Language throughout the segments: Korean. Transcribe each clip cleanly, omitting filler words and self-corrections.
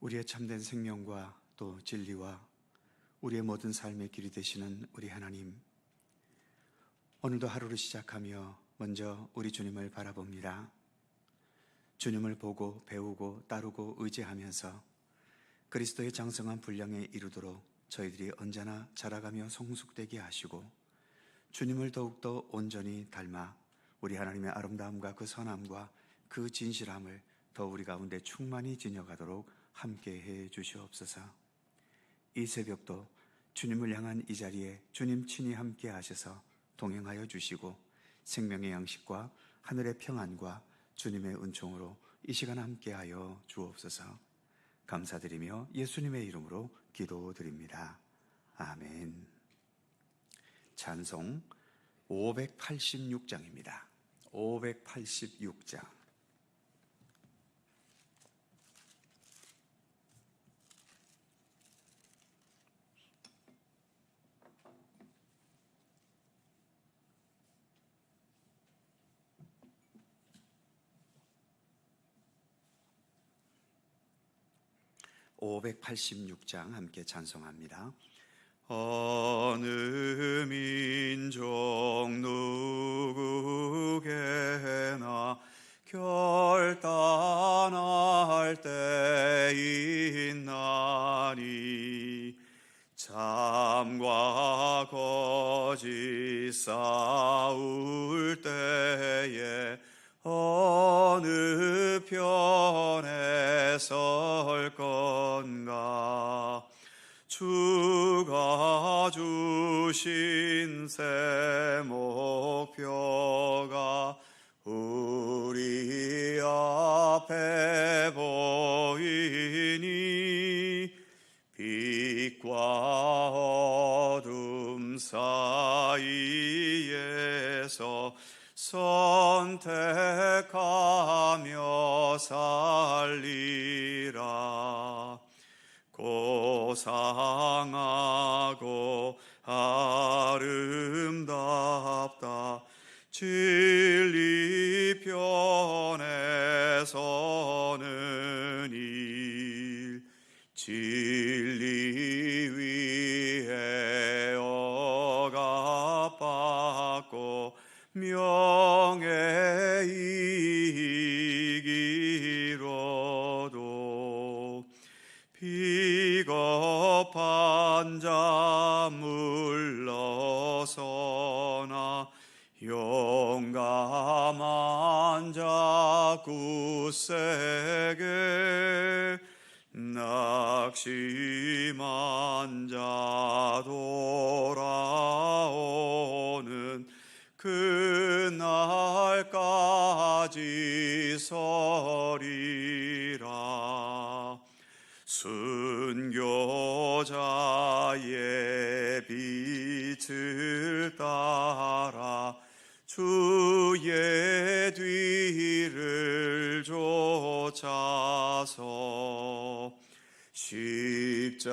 우리의 참된 생명과 또 진리와 우리의 모든 삶의 길이 되시는 우리 하나님, 오늘도 하루를 시작하며 먼저 우리 주님을 바라봅니다. 주님을 보고 배우고 따르고 의지하면서 그리스도의 장성한 분량에 이르도록 저희들이 언제나 자라가며 성숙되게 하시고, 주님을 더욱더 온전히 닮아 우리 하나님의 아름다움과 그 선함과 그 진실함을 더 우리 가운데 충만히 지녀가도록 함께해 주시옵소서. 이 새벽도 주님을 향한 이 자리에 주님 친히 함께 하셔서 동행하여 주시고, 생명의 양식과 하늘의 평안과 주님의 은총으로 이 시간 함께하여 주옵소서. 감사드리며 예수님의 이름으로 기도드립니다. 아멘. 찬송 586장입니다. 586장. (586장) 함께 찬송합니다. 어느 민족 누구게나 결단할 때 있나니, 참과 거짓 싸울 때에 어느 편에 설 건가. 주가 주신 새 목표가 우리 앞에 보이니, 빛과 어둠 사이에서 선택하며 살리라. 고상하고 아름답다 진리 편에 서는 일, 진리 위에 억압받고 명예 이기로도, 비겁한 자 물러서나 용감한 자 굳세게, 낙심한 자 돌아오는 그날까지 서리라. 순교자의 빛을 따라 주의 뒤를 쫓아서 십자가를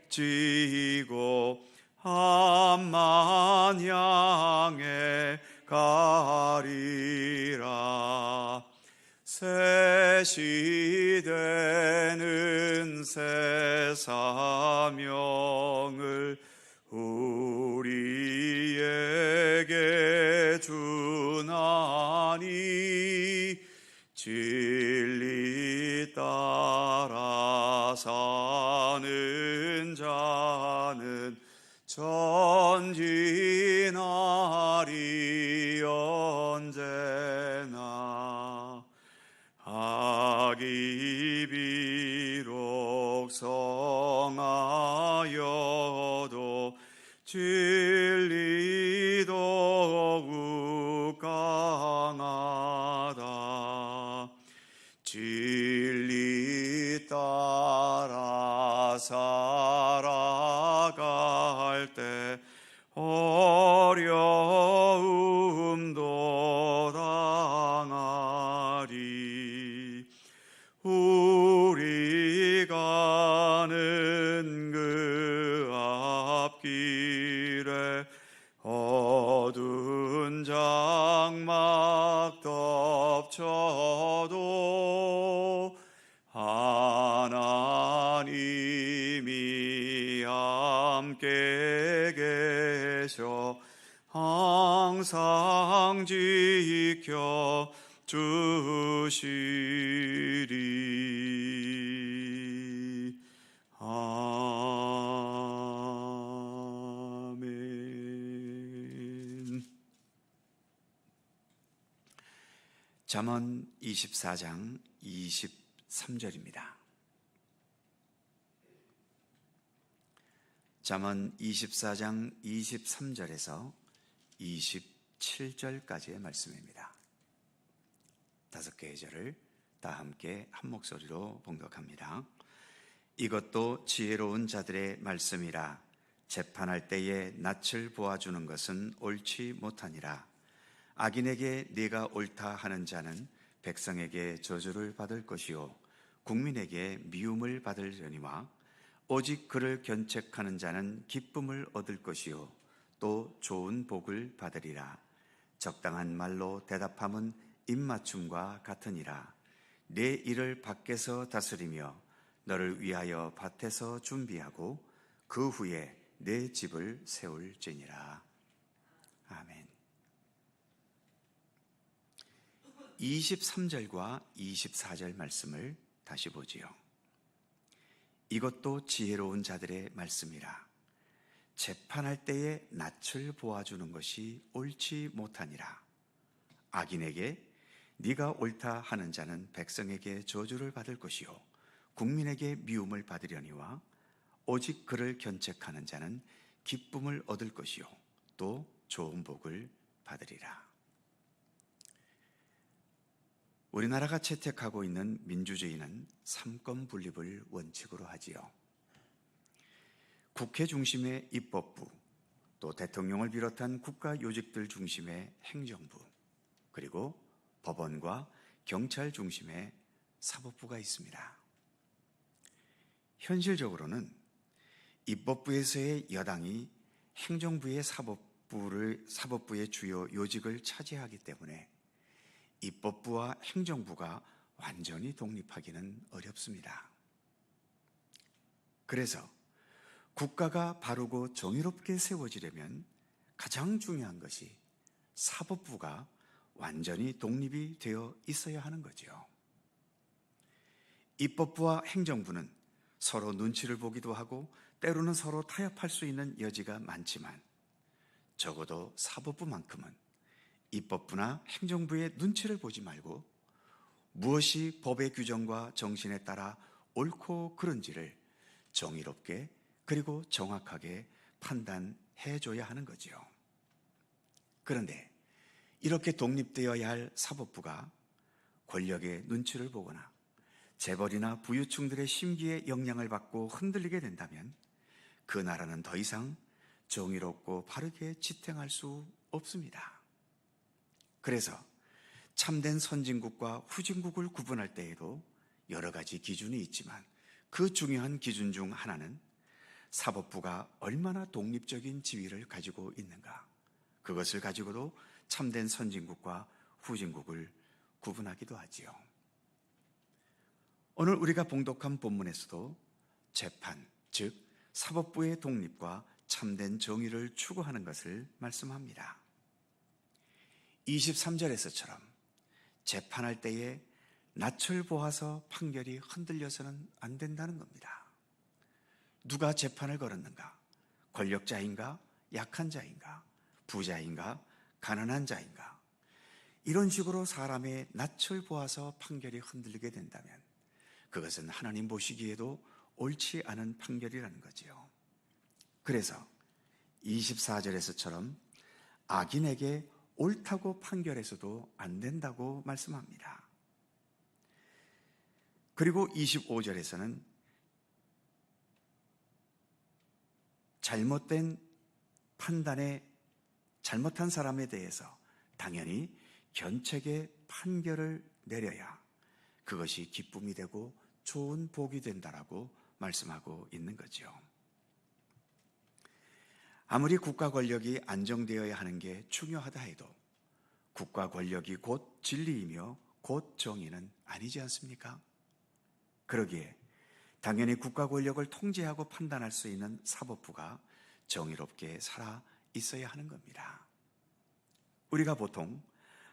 지고 앞만 향해 가리라. 새 시대는 새 사명을 우리에게 주나니, 진리 따라 사는 자는 전진하리 언제나. 악이 비록 성하여도 진리 더욱 강하다. 진리 따라 살아갈 때 어려움도 당하리. 우리 가는 그 앞길에 어두운 장막 덮쳐도 하나님이 함께 계셔 항상 지켜 주시리. 아멘. 잠언 24장 23절입니다. 잠언 24장 23절에서 27절까지의 말씀입니다. 5개의 절을 다 함께 한 목소리로 봉독합니다. 이것도 지혜로운 자들의 말씀이라. 재판할 때에 낯을 보아주는 것은 옳지 못하니라. 악인에게 네가 옳다 하는 자는 백성에게 저주를 받을 것이요 국민에게 미움을 받으려니와 오직 그를 견책하는 자는 기쁨을 얻을 것이요 또 좋은 복을 받으리라. 적당한 말로 대답함은 입맞춤과 같으니라. 내 일을 밖에서 다스리며 너를 위하여 밭에서 준비하고 그 후에 내 집을 세울지니라. 아멘. 23절과 24절 말씀을 다시 보지요. 이것도 지혜로운 자들의 말씀이라. 재판할 때에 낯을 보아주는 것이 옳지 못하니라. 악인에게 네가 옳다 하는 자는 백성에게 저주를 받을 것이요 국민에게 미움을 받으려니와 오직 그를 견책하는 자는 기쁨을 얻을 것이요 또 좋은 복을 받으리라. 우리나라가 채택하고 있는 민주주의는 삼권 분립을 원칙으로 하지요. 국회 중심의 입법부, 또 대통령을 비롯한 국가 요직들 중심의 행정부, 그리고 법원과 경찰 중심의 사법부가 있습니다. 현실적으로는 입법부에서의 여당이 행정부의 사법부의 주요 요직을 차지하기 때문에 입법부와 행정부가 완전히 독립하기는 어렵습니다. 그래서 국가가 바르고 정의롭게 세워지려면 가장 중요한 것이 사법부가 완전히 독립이 되어 있어야 하는 거죠. 입법부와 행정부는 서로 눈치를 보기도 하고 때로는 서로 타협할 수 있는 여지가 많지만 적어도 사법부만큼은 입법부나 행정부의 눈치를 보지 말고 무엇이 법의 규정과 정신에 따라 옳고 그른지를 정의롭게 그리고 정확하게 판단해줘야 하는 거지요. 그런데 이렇게 독립되어야 할 사법부가 권력의 눈치를 보거나 재벌이나 부유층들의 심기에 영향을 받고 흔들리게 된다면 그 나라는 더 이상 정의롭고 바르게 지탱할 수 없습니다. 그래서 참된 선진국과 후진국을 구분할 때에도 여러 가지 기준이 있지만 그 중요한 기준 중 하나는 사법부가 얼마나 독립적인 지위를 가지고 있는가, 그것을 가지고도 참된 선진국과 후진국을 구분하기도 하지요. 오늘 우리가 봉독한 본문에서도 재판, 즉 사법부의 독립과 참된 정의를 추구하는 것을 말씀합니다. 23절에서처럼 재판할 때에 낯을 보아서 판결이 흔들려서는 안 된다는 겁니다. 누가 재판을 걸었는가? 권력자인가? 약한 자인가? 부자인가? 가난한 자인가? 이런 식으로 사람의 낯을 보아서 판결이 흔들리게 된다면 그것은 하나님 보시기에도 옳지 않은 판결이라는 거지요. 그래서 24절에서처럼 악인에게 옳다고 판결해서도 안 된다고 말씀합니다. 그리고 25절에서는 잘못된 판단에 잘못한 사람에 대해서 당연히 견책의 판결을 내려야 그것이 기쁨이 되고 좋은 복이 된다라고 말씀하고 있는 거죠. 아무리 국가 권력이 안정되어야 하는 게 중요하다 해도 국가 권력이 곧 진리이며 곧 정의는 아니지 않습니까? 그러기에 당연히 국가 권력을 통제하고 판단할 수 있는 사법부가 정의롭게 살아 있어야 하는 겁니다. 우리가 보통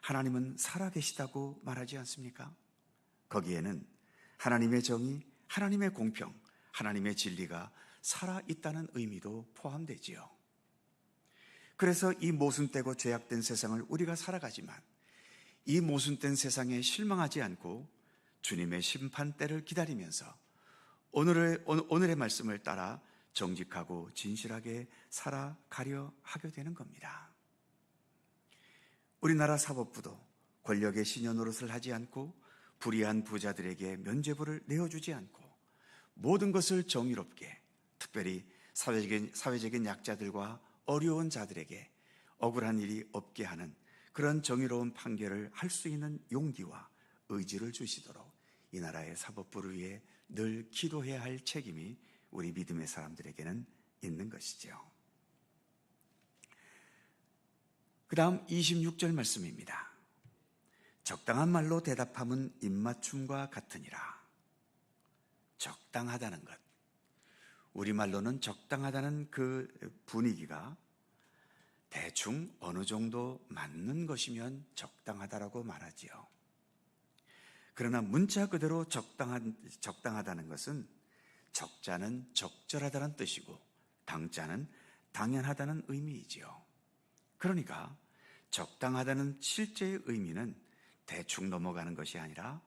하나님은 살아계시다고 말하지 않습니까? 거기에는 하나님의 정의, 하나님의 공평, 하나님의 진리가 살아있다는 의미도 포함되지요. 그래서 이 모순되고 죄악된 세상을 우리가 살아가지만 이 모순된 세상에 실망하지 않고 주님의 심판대를 기다리면서 오늘의 말씀을 따라 정직하고 진실하게 살아가려 하게 되는 겁니다. 우리나라 사법부도 권력의 신여 노릇을 하지 않고 불의한 부자들에게 면죄부를 내어주지 않고 모든 것을 정의롭게, 특별히 사회적인 약자들과 어려운 자들에게 억울한 일이 없게 하는 그런 정의로운 판결을 할 수 있는 용기와 의지를 주시도록 이 나라의 사법부를 위해 늘 기도해야 할 책임이 우리 믿음의 사람들에게는 있는 것이죠. 그 다음 26절 말씀입니다. 적당한 말로 대답함은 입맞춤과 같으니라. 적당하다는 것, 우리말로는 적당하다는 그 분위기가 대충 어느 정도 맞는 것이면 적당하다라고 말하지요. 그러나 문자 그대로 적당하다는 것은 적자는 적절하다는 뜻이고 당자는 당연하다는 의미이지요. 그러니까 적당하다는 실제의 의미는 대충 넘어가는 것이 아니라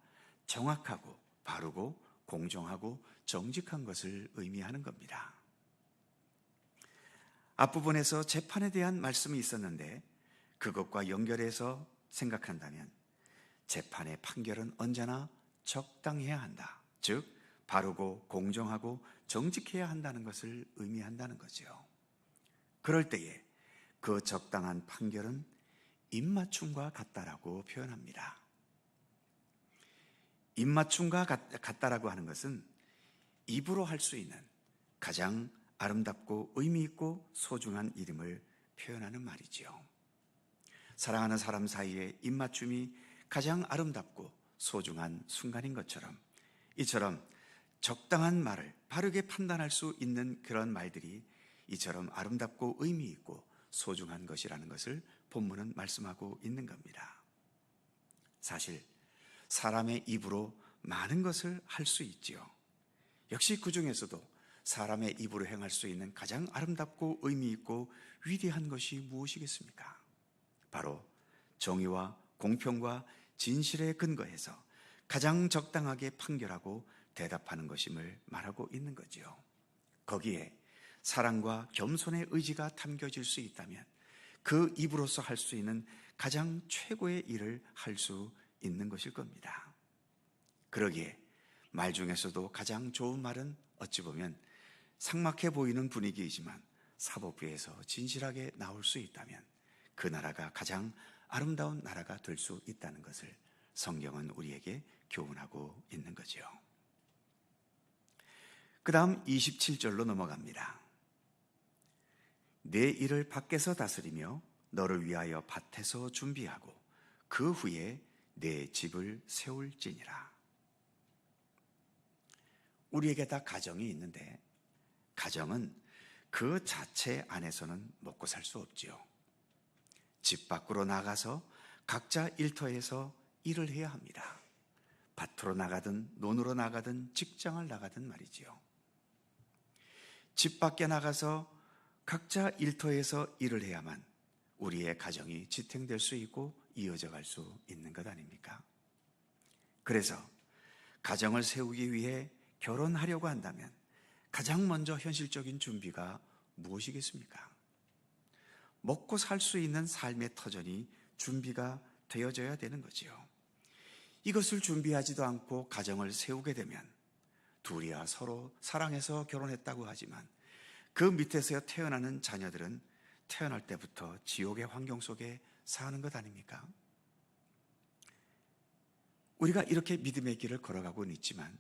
정확하고 바르고 공정하고 정직한 것을 의미하는 겁니다. 앞부분에서 재판에 대한 말씀이 있었는데 그것과 연결해서 생각한다면 재판의 판결은 언제나 적당해야 한다. 즉 바르고 공정하고 정직해야 한다는 것을 의미한다는 거죠. 그럴 때에 그 적당한 판결은 입맞춤과 같다라고 표현합니다. 입맞춤과 같다라고 하는 것은 입으로 할 수 있는 가장 아름답고 의미 있고 소중한 이름을 표현하는 말이지요. 사랑하는 사람 사이의 입맞춤이 가장 아름답고 소중한 순간인 것처럼 이처럼 적당한 말을 바르게 판단할 수 있는 그런 말들이 이처럼 아름답고 의미 있고 소중한 것이라는 것을 본문은 말씀하고 있는 겁니다. 사실 사람의 입으로 많은 것을 할 수 있지요. 역시 그 중에서도 사람의 입으로 행할 수 있는 가장 아름답고 의미 있고 위대한 것이 무엇이겠습니까? 바로 정의와 공평과 진실에 근거해서 가장 적당하게 판결하고 대답하는 것임을 말하고 있는 거지요. 거기에 사랑과 겸손의 의지가 담겨질 수 있다면 그 입으로서 할 수 있는 가장 최고의 일을 할 수 있는 것일 겁니다. 그러기에 말 중에서도 가장 좋은 말은 어찌 보면 삭막해 보이는 분위기이지만 사법부에서 진실하게 나올 수 있다면 그 나라가 가장 아름다운 나라가 될 수 있다는 것을 성경은 우리에게 교훈하고 있는 거지요. 그 다음 27절로 넘어갑니다. 내 일을 밖에서 다스리며 너를 위하여 밭에서 준비하고 그 후에 내 집을 세울지니라. 우리에게 다 가정이 있는데 가정은 그 자체 안에서는 먹고 살 수 없지요. 집 밖으로 나가서 각자 일터에서 일을 해야 합니다. 밭으로 나가든 논으로 나가든 직장을 나가든 말이지요. 집 밖에 나가서 각자 일터에서 일을 해야만 우리의 가정이 지탱될 수 있고 이어져 갈 수 있는 것 아닙니까? 그래서 가정을 세우기 위해 결혼하려고 한다면 가장 먼저 현실적인 준비가 무엇이겠습니까? 먹고 살 수 있는 삶의 터전이 준비가 되어져야 되는 거지요. 이것을 준비하지도 않고 가정을 세우게 되면 둘이야 서로 사랑해서 결혼했다고 하지만 그 밑에서 태어나는 자녀들은 태어날 때부터 지옥의 환경 속에 사는 것 아닙니까? 우리가 이렇게 믿음의 길을 걸어가고는 있지만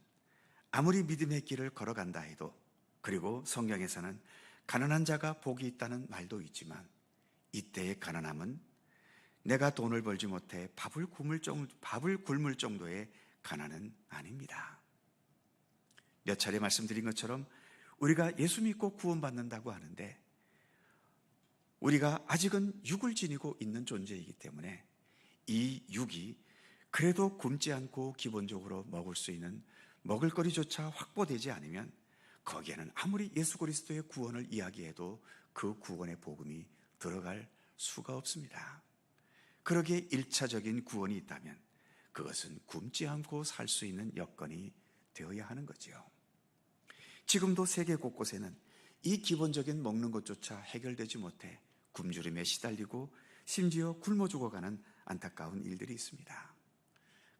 아무리 믿음의 길을 걸어간다 해도 그리고 성경에서는 가난한 자가 복이 있다는 말도 있지만 이때의 가난함은 내가 돈을 벌지 못해 밥을 굶을 정도의 가난은 아닙니다. 몇 차례 말씀드린 것처럼 우리가 예수 믿고 구원받는다고 하는데 우리가 아직은 육을 지니고 있는 존재이기 때문에 이 육이 그래도 굶지 않고 기본적으로 먹을 수 있는 먹을거리조차 확보되지 않으면 거기에는 아무리 예수 그리스도의 구원을 이야기해도 그 구원의 복음이 들어갈 수가 없습니다. 그러기에 1차적인 구원이 있다면 그것은 굶지 않고 살 수 있는 여건이 되어야 하는 거지요. 지금도 세계 곳곳에는 이 기본적인 먹는 것조차 해결되지 못해 굶주림에 시달리고 심지어 굶어 죽어가는 안타까운 일들이 있습니다.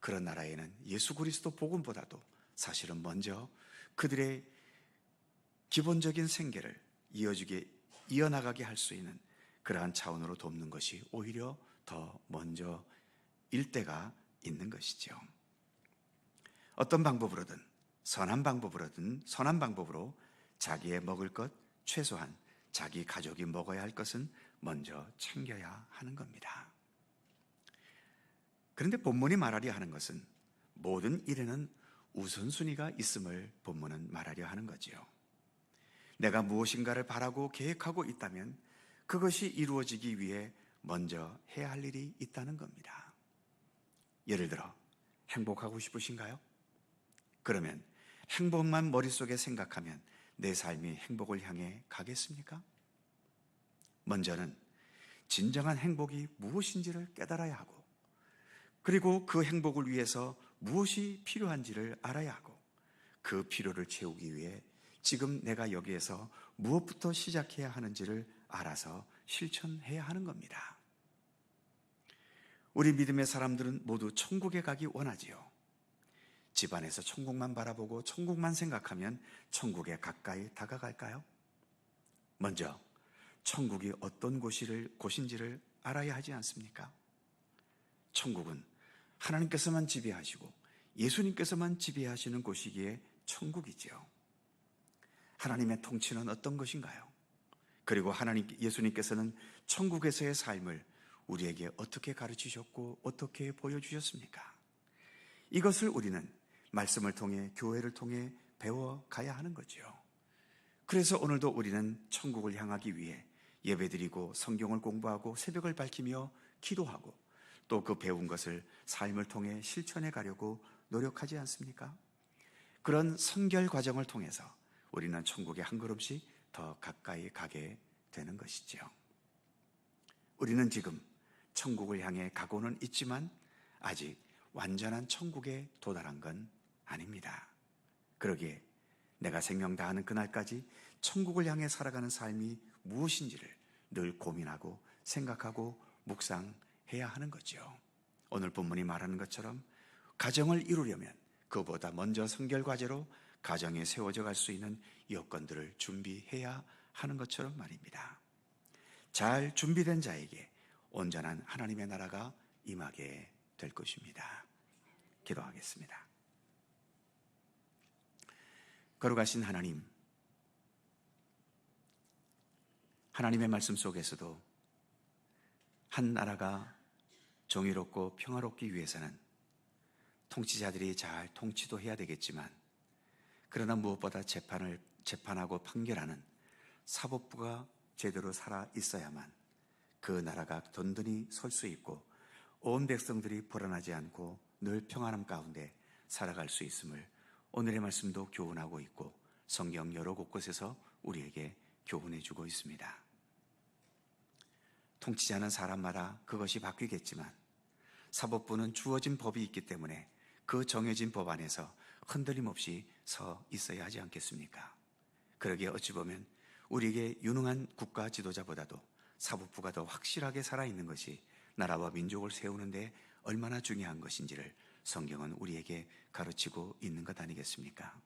그런 나라에는 예수 그리스도 복음보다도 사실은 먼저 그들의 기본적인 생계를 이어나가게 할 수 있는 그러한 차원으로 돕는 것이 오히려 더 먼저일 때가 있는 것이죠. 어떤 방법으로든 선한 방법으로 자기의 먹을 것, 최소한 자기 가족이 먹어야 할 것은 먼저 챙겨야 하는 겁니다. 그런데 본문이 말하려 하는 것은 모든 일에는 우선순위가 있음을 본문은 말하려 하는 거지요. 내가 무엇인가를 바라고 계획하고 있다면 그것이 이루어지기 위해 먼저 해야 할 일이 있다는 겁니다. 예를 들어 행복하고 싶으신가요? 그러면 행복만 머릿속에 생각하면 내 삶이 행복을 향해 가겠습니까? 먼저는 진정한 행복이 무엇인지를 깨달아야 하고, 그리고 그 행복을 위해서 무엇이 필요한지를 알아야 하고, 그 필요를 채우기 위해 지금 내가 여기에서 무엇부터 시작해야 하는지를 알아서 실천해야 하는 겁니다. 우리 믿음의 사람들은 모두 천국에 가기 원하지요. 집안에서 천국만 바라보고 천국만 생각하면 천국에 가까이 다가갈까요? 먼저 천국이 어떤 곳인지를 알아야 하지 않습니까? 천국은 하나님께서만 지배하시고 예수님께서만 지배하시는 곳이기에 천국이지요. 하나님의 통치는 어떤 것인가요? 그리고 예수님께서는 천국에서의 삶을 우리에게 어떻게 가르치셨고 어떻게 보여주셨습니까? 이것을 우리는 말씀을 통해, 교회를 통해 배워가야 하는 거죠. 그래서 오늘도 우리는 천국을 향하기 위해 예배드리고 성경을 공부하고 새벽을 밝히며 기도하고 또 그 배운 것을 삶을 통해 실천해 가려고 노력하지 않습니까? 그런 선결 과정을 통해서 우리는 천국에 한 걸음씩 더 가까이 가게 되는 것이죠. 우리는 지금 천국을 향해 가고는 있지만 아직 완전한 천국에 도달한 건 아닙니다. 그러기에 내가 생명 다하는 그날까지 천국을 향해 살아가는 삶이 무엇인지를 늘 고민하고 생각하고 묵상해야 하는 거죠. 오늘 본문이 말하는 것처럼 가정을 이루려면 그보다 먼저 선결 과제로 가정에 세워져 갈 수 있는 여건들을 준비해야 하는 것처럼 말입니다. 잘 준비된 자에게 온전한 하나님의 나라가 임하게 될 것입니다. 기도하겠습니다. 거룩하신 하나님, 하나님의 말씀 속에서도 한 나라가 정의롭고 평화롭기 위해서는 통치자들이 잘 통치도 해야 되겠지만, 그러나 무엇보다 재판하고 판결하는 사법부가 제대로 살아 있어야만 그 나라가 든든히 설 수 있고 온 백성들이 불안하지 않고 늘 평안함 가운데 살아갈 수 있음을 오늘의 말씀도 교훈하고 있고 성경 여러 곳곳에서 우리에게 교훈해 주고 있습니다. 통치자는 사람마다 그것이 바뀌겠지만 사법부는 주어진 법이 있기 때문에 그 정해진 법 안에서 흔들림 없이 서 있어야 하지 않겠습니까? 그러기에 어찌 보면 우리에게 유능한 국가 지도자보다도 사법부가 더 확실하게 살아있는 것이 나라와 민족을 세우는 데 얼마나 중요한 것인지를 성경은 우리에게 가르치고 있는 것 아니겠습니까?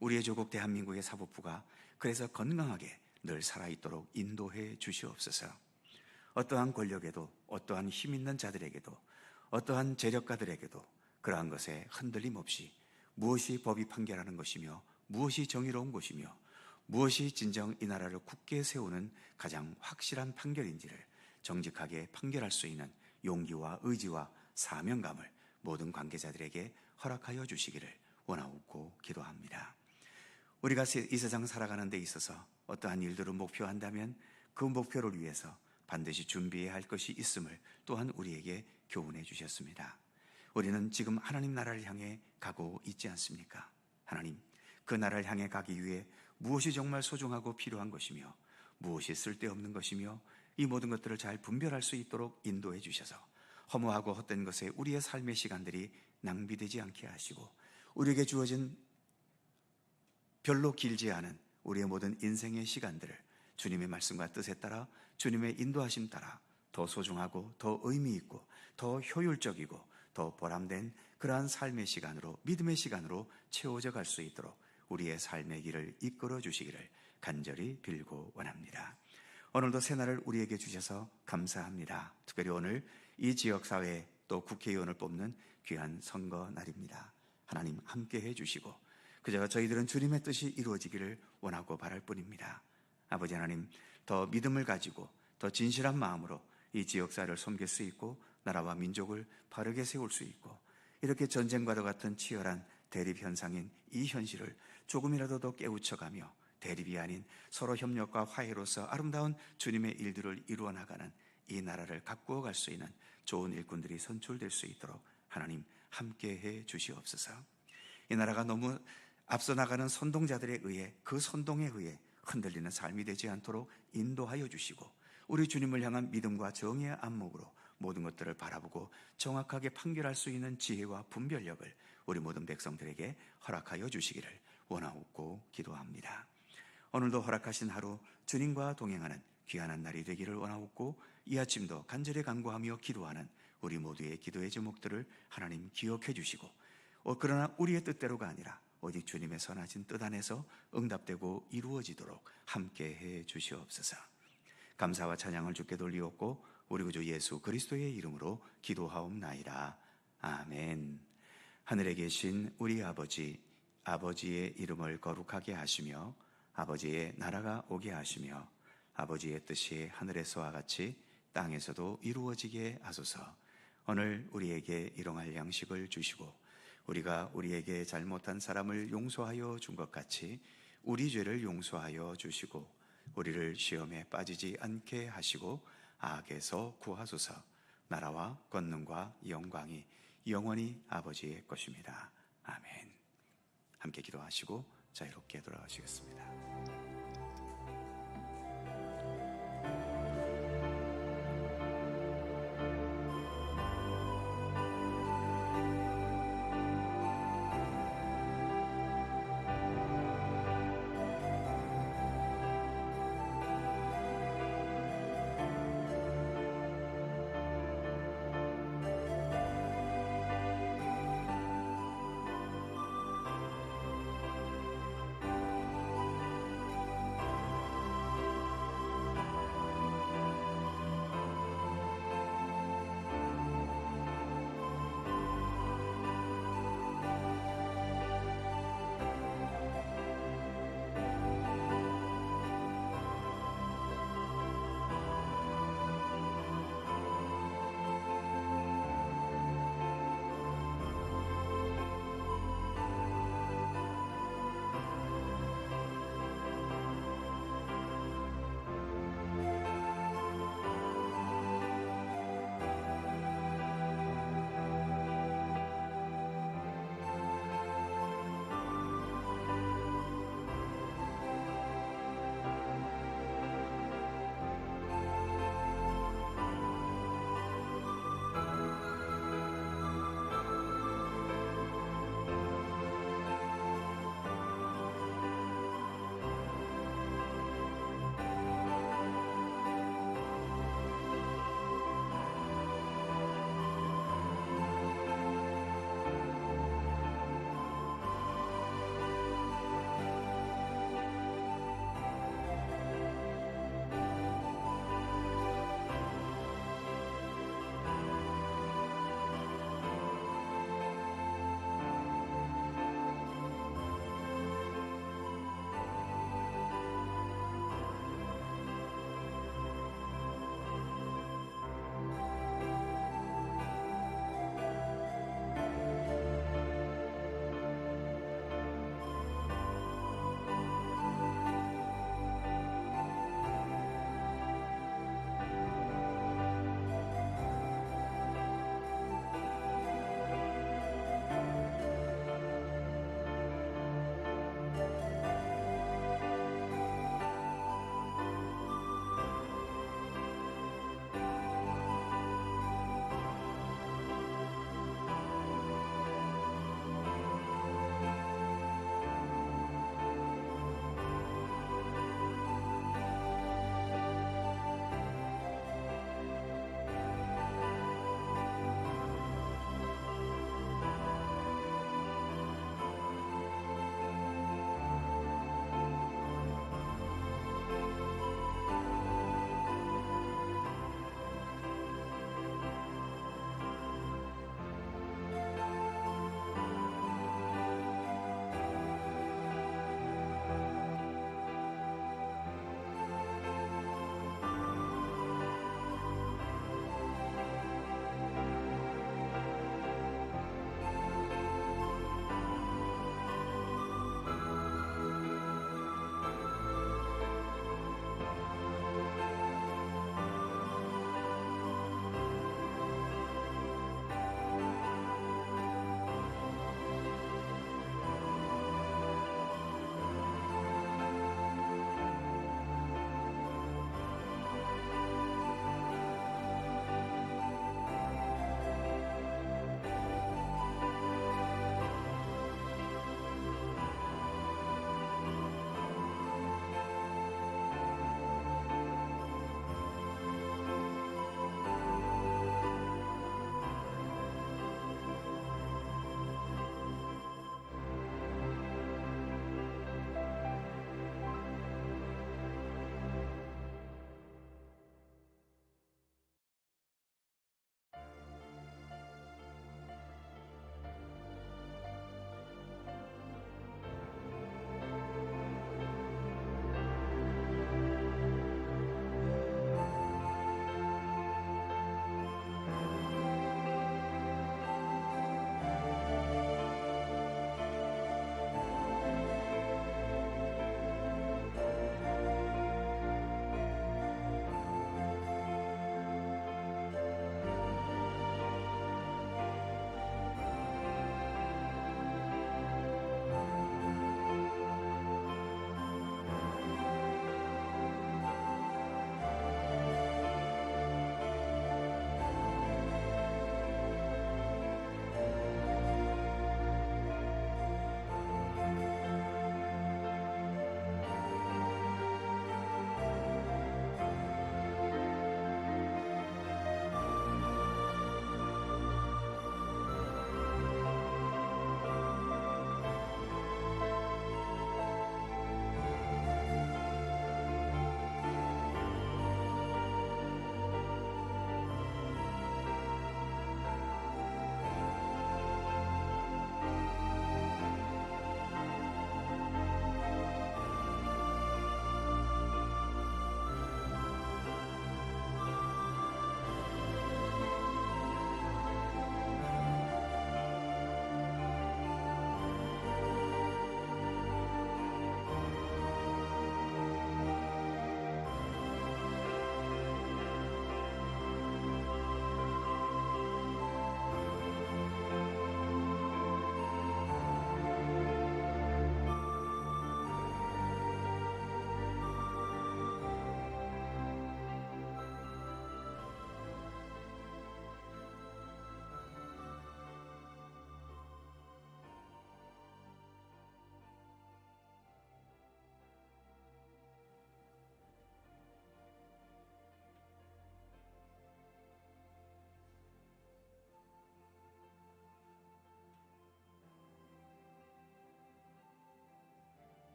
우리의 조국 대한민국의 사법부가 그래서 건강하게 늘 살아있도록 인도해 주시옵소서. 어떠한 권력에도, 어떠한 힘 있는 자들에게도, 어떠한 재력가들에게도 그러한 것에 흔들림 없이 무엇이 법이 판결하는 것이며 무엇이 정의로운 것이며 무엇이 진정 이 나라를 굳게 세우는 가장 확실한 판결인지를 정직하게 판결할 수 있는 용기와 의지와 사명감을 모든 관계자들에게 허락하여 주시기를 원하옵고 기도합니다. 우리가 이 세상 살아가는 데 있어서 어떠한 일들을 목표한다면 그 목표를 위해서 반드시 준비해야 할 것이 있음을 또한 우리에게 교훈해 주셨습니다. 우리는 지금 하나님 나라를 향해 가고 있지 않습니까? 하나님, 그 나라를 향해 가기 위해 무엇이 정말 소중하고 필요한 것이며 무엇이 쓸데없는 것이며 이 모든 것들을 잘 분별할 수 있도록 인도해 주셔서 허무하고 헛된 것에 우리의 삶의 시간들이 낭비되지 않게 하시고 우리에게 주어진 별로 길지 않은 우리의 모든 인생의 시간들을 주님의 말씀과 뜻에 따라 주님의 인도하심 따라 더 소중하고 더 의미 있고 더 효율적이고 더 보람된 그러한 삶의 시간으로, 믿음의 시간으로 채워져 갈 수 있도록 우리의 삶의 길을 이끌어 주시기를 간절히 빌고 원합니다. 오늘도 새날을 우리에게 주셔서 감사합니다. 특별히 오늘 이 지역사회 또 국회의원을 뽑는 귀한 선거 날입니다. 하나님 함께해 주시고 그저 저희들은 주님의 뜻이 이루어지기를 원하고 바랄 뿐입니다. 아버지 하나님, 더 믿음을 가지고 더 진실한 마음으로 이 지역사회를 섬길 수 있고 나라와 민족을 바르게 세울 수 있고 이렇게 전쟁과도 같은 치열한 대립 현상인 이 현실을 조금이라도 더 깨우쳐가며 대립이 아닌 서로 협력과 화해로서 아름다운 주님의 일들을 이루어 나가는 이 나라를 가꾸어 갈 수 있는 좋은 일꾼들이 선출될 수 있도록 하나님 함께해 주시옵소서. 이 나라가 너무 앞서 나가는 선동자들에 의해 그 선동에 의해 흔들리는 삶이 되지 않도록 인도하여 주시고 우리 주님을 향한 믿음과 정의의 안목으로 모든 것들을 바라보고 정확하게 판결할 수 있는 지혜와 분별력을 우리 모든 백성들에게 허락하여 주시기를 원하옵고 기도합니다. 오늘도 허락하신 하루 주님과 동행하는 귀한 날이 되기를 원하옵고 이 아침도 간절히 간구하며 기도하는 우리 모두의 기도의 제목들을 하나님 기억해 주시고 그러나 우리의 뜻대로가 아니라 오직 주님의 선하신 뜻 안에서 응답되고 이루어지도록 함께해 주시옵소서. 감사와 찬양을 주께 돌리옵고 우리 구주 예수 그리스도의 이름으로 기도하옵나이다. 아멘. 하늘에 계신 우리 아버지, 아버지의 이름을 거룩하게 하시며 아버지의 나라가 오게 하시며 아버지의 뜻이 하늘에서와 같이 땅에서도 이루어지게 하소서. 오늘 우리에게 일용할 양식을 주시고 우리가 우리에게 잘못한 사람을 용서하여 준 것 같이 우리 죄를 용서하여 주시고 우리를 시험에 빠지지 않게 하시고 악에서 구하소서. 나라와 권능과 영광이 영원히 아버지의 것입니다. 아멘. 함께 기도하시고 자유롭게 돌아가시겠습니다.